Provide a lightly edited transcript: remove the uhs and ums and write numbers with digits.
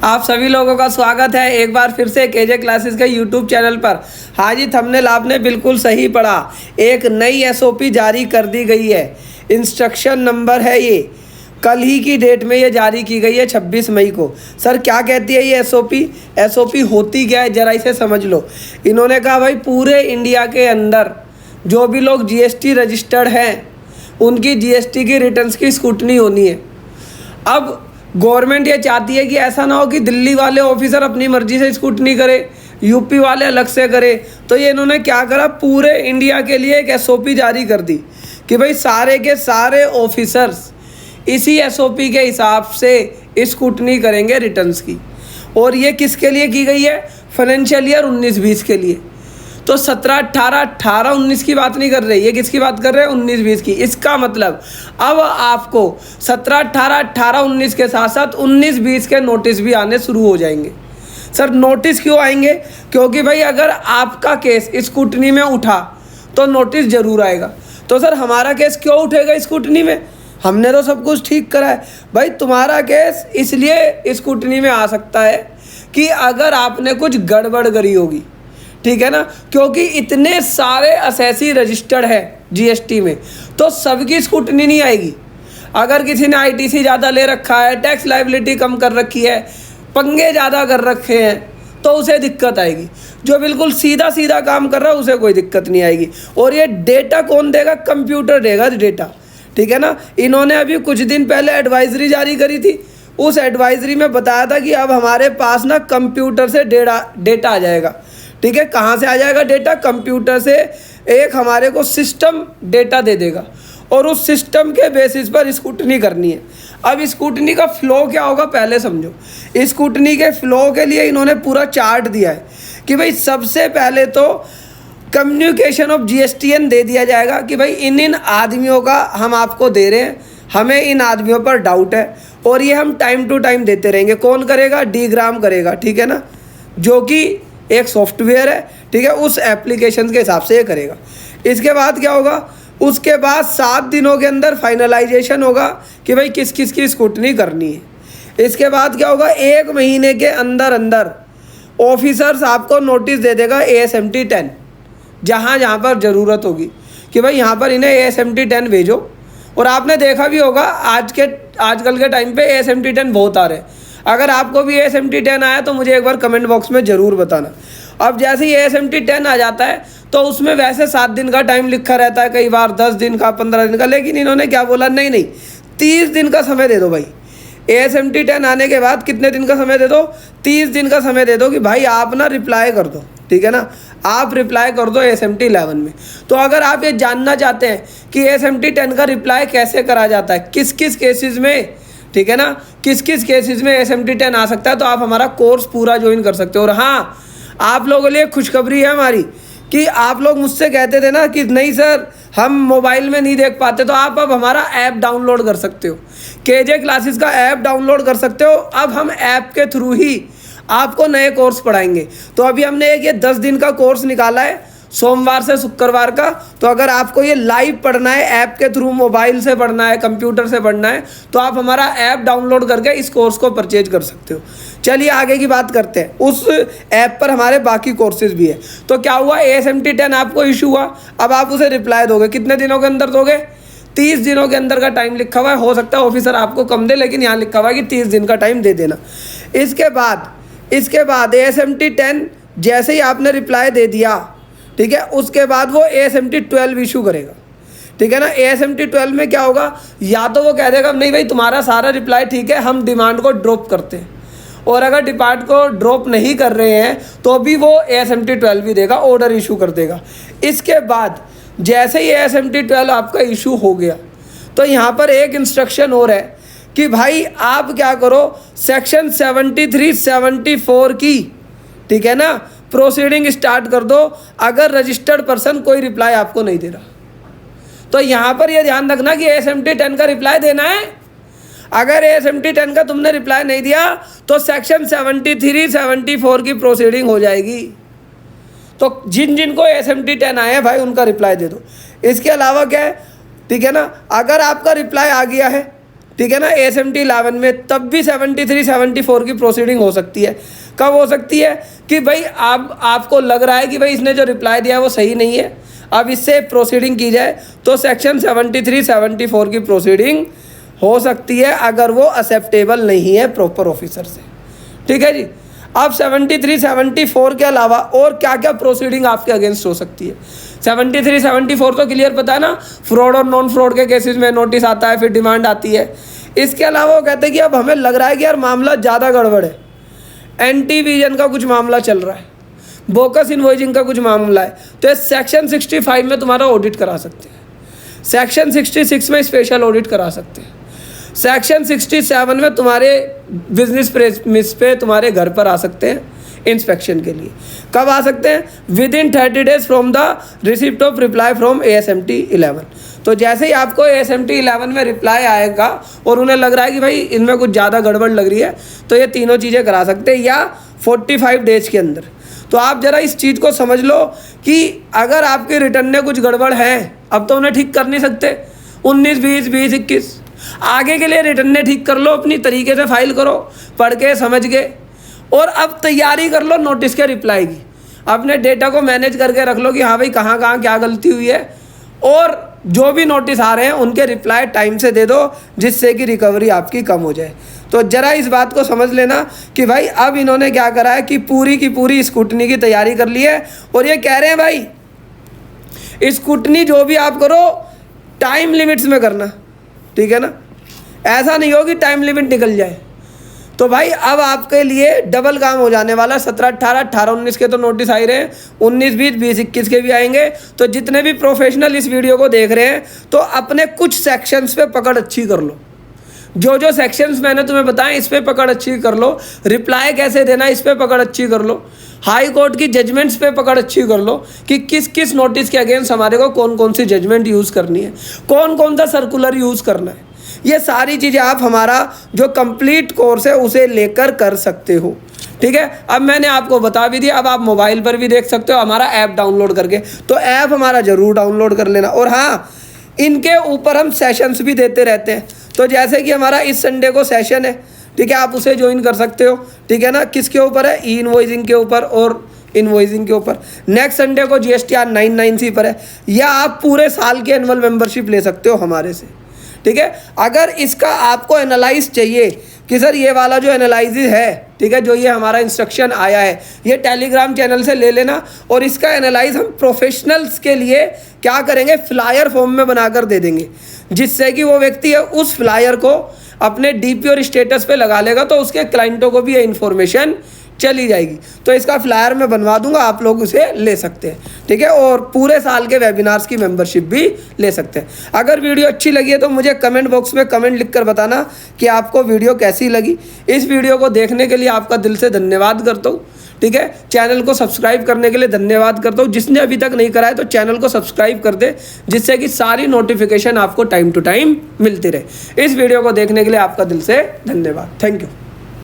आप सभी लोगों का स्वागत है एक बार फिर से केजे क्लासेस के यूट्यूब चैनल पर। हाँ जी, थंबनेल आपने बिल्कुल सही पढ़ा। एक नई एसओपी जारी कर दी गई है। इंस्ट्रक्शन नंबर है ये, कल ही की डेट में ये जारी की गई है 26 मई को। सर क्या कहती है ये एसओपी? एसओपी होती क्या है ज़रा इसे समझ लो। इन्होंने कहा भाई पूरे इंडिया के अंदर जो भी लोग जीएसटी रजिस्टर्ड हैं उनकी जीएसटी की रिटर्न्स की स्क्रूटनी होनी है। अब गवर्नमेंट ये चाहती है कि ऐसा ना हो कि दिल्ली वाले ऑफिसर अपनी मर्जी से स्क्रूटनी करे, यूपी वाले अलग से करे। तो ये इन्होंने क्या करा, पूरे इंडिया के लिए एक एसओपी जारी कर दी कि भाई सारे के सारे ऑफिसर्स इसी एसओपी के हिसाब से स्क्रूटनी करेंगे रिटर्न्स की। और ये किसके लिए की गई है? फाइनेंशियल ईयर 19-20 के लिए। तो 17, 18, 18, 19 की बात नहीं कर रहे, ये किसकी बात कर रहे हैं? 19-20 की। इसका मतलब अब आपको 17, 18, 18, 19 के साथ साथ 19-20 के नोटिस भी आने शुरू हो जाएंगे। सर नोटिस क्यों आएंगे? क्योंकि भाई अगर आपका केस स्क्रूटनी में उठा तो नोटिस जरूर आएगा। तो सर हमारा केस क्यों उठेगा स्क्रूटनी में? हमने तो सब कुछ ठीक करा है। भाई तुम्हारा केस इसलिए स्क्रूटनी में आ सकता है कि अगर आपने कुछ गड़बड़ करी होगी, ठीक है ना, क्योंकि इतने सारे असेसी रजिस्टर्ड है जीएसटी में, तो सबकी स्क्रूटनी नहीं आएगी। अगर किसी ने आईटीसी ज़्यादा ले रखा है, टैक्स लायबिलिटी कम कर रखी है, पंगे ज़्यादा कर रखे हैं, तो उसे दिक्कत आएगी। जो बिल्कुल सीधा सीधा काम कर रहा है उसे कोई दिक्कत नहीं आएगी। और ये डेटा कौन देगा? कंप्यूटर देगा डेटा, ठीक है ना। इन्होंने अभी कुछ दिन पहले एडवाइजरी जारी करी थी। उस एडवाइजरी में बताया था कि अब हमारे पास ना कंप्यूटर से डेटा आ जाएगा, ठीक है। कहाँ से आ जाएगा डेटा? कंप्यूटर से एक हमारे को सिस्टम डेटा दे देगा और उस सिस्टम के बेसिस पर स्क्रूटनी करनी है। अब स्क्रूटनी का फ्लो क्या होगा पहले समझो। स्क्रूटनी के फ्लो के लिए इन्होंने पूरा चार्ट दिया है कि भाई सबसे पहले तो कम्युनिकेशन ऑफ जीएसटीएन दे दिया जाएगा कि भाई इन आदमियों का हम आपको दे रहे हैं, हमें इन आदमियों पर डाउट है और ये हम टाइम टू टाइम देते रहेंगे। कौन करेगा? डीग्राम करेगा, ठीक है ना, जो कि एक सॉफ्टवेयर है, ठीक है, उस एप्लीकेशन के हिसाब से ये करेगा। इसके बाद क्या होगा? उसके बाद 7 दिनों के अंदर फाइनलाइजेशन होगा कि भाई किस किस की स्क्रूटनी करनी है। इसके बाद क्या होगा? 1 महीने के अंदर अंदर ऑफिसर्स आपको नोटिस दे देगा ASMT 10, जहाँ जहाँ पर ज़रूरत होगी कि भाई यहाँ पर इन्हें ASMT 10 भेजो। और आपने देखा भी होगा आजकल के टाइम पे ASMT 10 बहुत आ रहे हैं। अगर आपको भी ASMT 10 आया तो मुझे एक बार कमेंट बॉक्स में ज़रूर बताना। अब जैसे ही ASMT 10 आ जाता है तो उसमें वैसे 7 दिन का टाइम लिखा रहता है, कई बार 10 दिन का, 15 दिन का, लेकिन इन्होंने क्या बोला? नहीं 30 दिन का समय दे दो भाई। ASMT 10 आने के बाद कितने दिन का समय दे दो? 30 दिन का समय दे दो कि भाई आप ना रिप्लाई कर दो, ठीक है ना, आप रिप्लाई कर दो ASMT 11 में। तो अगर आप ये जानना चाहते हैं कि ASMT 10 का रिप्लाई कैसे करा जाता है, किस किस केसेस में, ठीक है ना, किस किस केसेस में ASMT 10 आ सकता है, तो आप हमारा कोर्स पूरा ज्वाइन कर सकते हो। और हाँ, आप लोगों के लिए खुशखबरी है हमारी कि आप लोग मुझसे कहते थे ना कि नहीं सर हम मोबाइल में नहीं देख पाते, तो आप अब हमारा ऐप डाउनलोड कर सकते हो। केजे क्लासेस का ऐप डाउनलोड कर सकते हो। अब हम ऐप के थ्रू ही आपको नए कोर्स पढ़ाएंगे। तो अभी हमने एक ये 10 दिन का कोर्स निकाला है, सोमवार से शुक्रवार का। तो अगर आपको ये लाइव पढ़ना है, ऐप के थ्रू, मोबाइल से पढ़ना है, कंप्यूटर से पढ़ना है, तो आप हमारा ऐप डाउनलोड करके इस कोर्स को परचेज कर सकते हो। चलिए आगे की बात करते हैं। उस ऐप पर हमारे बाकी कोर्सेज भी है। तो क्या हुआ? ASMT 10 आपको इशू हुआ, अब आप उसे रिप्लाई दोगे। कितने दिनों के अंदर दोगे? 30 दिनों के अंदर का टाइम लिखा हुआ है। हो सकता है ऑफिसर आपको कम दे, लेकिन यहाँ लिखा हुआ है कि 30 दिन का टाइम दे देना। इसके बाद ASMT 10 जैसे ही आपने रिप्लाई दे दिया, ठीक है, उसके बाद वो ASMT 12 इशू करेगा, ठीक है ना। ASMT 12 में क्या होगा? या तो वो कह देगा नहीं भाई तुम्हारा सारा रिप्लाई ठीक है, हम डिमांड को ड्रॉप करते हैं। और अगर डिमांड को ड्रॉप नहीं कर रहे हैं तो भी वो ASMT 12 भी देगा, ऑर्डर इशू कर देगा। इसके बाद जैसे ही ASMT 12 आपका इशू हो गया तो यहाँ पर एक इंस्ट्रक्शन और है कि भाई आप क्या करो, सेक्शन 73, 74 की, ठीक है ना, प्रोसीडिंग स्टार्ट कर दो अगर रजिस्टर्ड पर्सन कोई रिप्लाई आपको नहीं दे रहा। तो यहाँ पर यह ध्यान रखना कि ASMT 10 का रिप्लाई देना है। अगर ASMT 10 का तुमने रिप्लाई नहीं दिया तो सेक्शन 73, 74 की प्रोसीडिंग हो जाएगी। तो जिन को ASMT 10 आए हैं भाई उनका रिप्लाई दे दो। इसके अलावा क्या है, ठीक है ना, अगर आपका रिप्लाई आ गया है ठीक है ना, ASMT 11 में, तब भी 73 74 की प्रोसीडिंग हो सकती है। कब हो सकती है कि भाई आपको लग रहा है कि भाई इसने जो रिप्लाई दिया है वो सही नहीं है, अब इससे प्रोसीडिंग की जाए, तो सेक्शन 73 74 की प्रोसीडिंग हो सकती है अगर वो एक्सेप्टेबल नहीं है प्रॉपर ऑफिसर से। ठीक है जी। अब 73 74 के अलावा और क्या क्या प्रोसीडिंग आपके अगेंस्ट हो सकती है। 73 74 तो क्लियर पता है ना, फ्रॉड और नॉन फ्रॉड के केसेस में नोटिस आता है, फिर डिमांड आती है। इसके अलावा वो कहते हैं कि अब हमें लग रहा है कि यार मामला ज़्यादा गड़बड़ है, एंटी विजन का कुछ मामला चल रहा है, बोकस इनवॉइसिंग का कुछ मामला है, तो ये सेक्शन 65 में तुम्हारा ऑडिट करा सकते हैं, सेक्शन 66 में स्पेशल ऑडिट करा सकते हैं, सेक्शन 67 में तुम्हारे बिजनेस प्रेमिस पे तुम्हारे घर पर आ सकते हैं इंस्पेक्शन के लिए। कब आ सकते हैं? With in 30 days from the receipt of reply from ASMT 11। तो जैसे ही आपको ASMT 11 में रिप्लाई आएगा और उन्हें लग रहा है कि भाई इनमें कुछ ज़्यादा गड़बड़ लग रही है, तो ये तीनों चीज़ें करा सकते हैं, या 45 डेज के अंदर। तो आप ज़रा इस चीज़ को समझ लो कि अगर आपके रिटर्न में कुछ गड़बड़ है, अब तो उन्हें ठीक कर नहीं सकते, 19 20 20 21, आगे के लिए रिटर्न ने ठीक कर लो, अपनी तरीके से फाइल करो, पढ़ के समझ के, और अब तैयारी कर लो नोटिस के रिप्लाई की। अपने डेटा को मैनेज करके रख लो कि हाँ भाई कहाँ कहाँ क्या गलती हुई है, और जो भी नोटिस आ रहे हैं उनके रिप्लाई टाइम से दे दो, जिससे कि रिकवरी आपकी कम हो जाए। तो ज़रा इस बात को समझ लेना कि भाई अब इन्होंने क्या करा है कि पूरी की पूरी स्क्रूटनी की तैयारी कर ली है, और ये कह रहे हैं भाई स्क्रूटनी जो भी आप करो टाइम लिमिट्स में करना, ठीक है ना, ऐसा नहीं हो कि टाइम लिमिट निकल जाए। तो भाई अब आपके लिए डबल काम हो जाने वाला। 17 18 18 19 के तो नोटिस आ ही रहे हैं, 19 20 20 21 के भी आएंगे। तो जितने भी प्रोफेशनल इस वीडियो को देख रहे हैं, तो अपने कुछ सेक्शंस पे पकड़ अच्छी कर लो, जो जो सेक्शंस मैंने तुम्हें बताएं इस पे पकड़ अच्छी कर लो, रिप्लाई कैसे देना इस पे पकड़ अच्छी कर लो, हाई कोर्ट की जजमेंट्स पे पकड़ अच्छी कर लो कि किस किस नोटिस के अगेंस्ट हमारे को कौन कौन सी जजमेंट यूज़ करनी है, कौन कौन सा सर्कुलर यूज़ करना है। ये सारी चीज़ें आप हमारा जो कंप्लीट कोर्स है उसे लेकर कर सकते हो। ठीक है, अब मैंने आपको बता भी दिया, अब आप मोबाइल पर भी देख सकते हो हमारा ऐप डाउनलोड करके। तो ऐप हमारा ज़रूर डाउनलोड कर लेना। और हाँ, इनके ऊपर हम सेशंस भी देते रहते हैं। तो जैसे कि हमारा इस संडे को सेशन है, ठीक है, आप उसे ज्वाइन कर सकते हो। ठीक है ना, किसके ऊपर है? ई इनवॉइसिंग के ऊपर और इनवॉइसिंग के ऊपर। नेक्स्ट संडे को GSTR 993 पर है, या आप पूरे साल की एनुअल मेंबरशिप ले सकते हो हमारे से। ठीक है, अगर इसका आपको एनालाइज चाहिए कि सर ये वाला जो एनालिसिस है, ठीक है, जो ये हमारा इंस्ट्रक्शन आया है, ये टेलीग्राम चैनल से ले लेना, और इसका एनालाइज हम प्रोफेशनल्स के लिए क्या करेंगे, फ्लायर फॉर्म में बनाकर दे देंगे, जिससे कि वो व्यक्ति है उस फ्लायर को अपने DP और स्टेटस पे लगा लेगा, तो उसके क्लाइंटों को भी ये इन्फॉर्मेशन चली जाएगी। तो इसका फ्लायर मैं बनवा दूंगा, आप लोग उसे ले सकते हैं। ठीक है, और पूरे साल के वेबिनार्स की मेंबरशिप भी ले सकते हैं। अगर वीडियो अच्छी लगी है तो मुझे कमेंट बॉक्स में कमेंट लिखकर बताना कि आपको वीडियो कैसी लगी। इस वीडियो को देखने के लिए आपका दिल से धन्यवाद करता हूँ। ठीक है, चैनल को सब्सक्राइब करने के लिए धन्यवाद करता हूँ। जिसने अभी तक नहीं करा है तो चैनल को सब्सक्राइब कर दे, जिससे कि सारी नोटिफिकेशन आपको टाइम टू टाइम मिलती रहे। इस वीडियो को देखने के लिए आपका दिल से धन्यवाद। Thank you.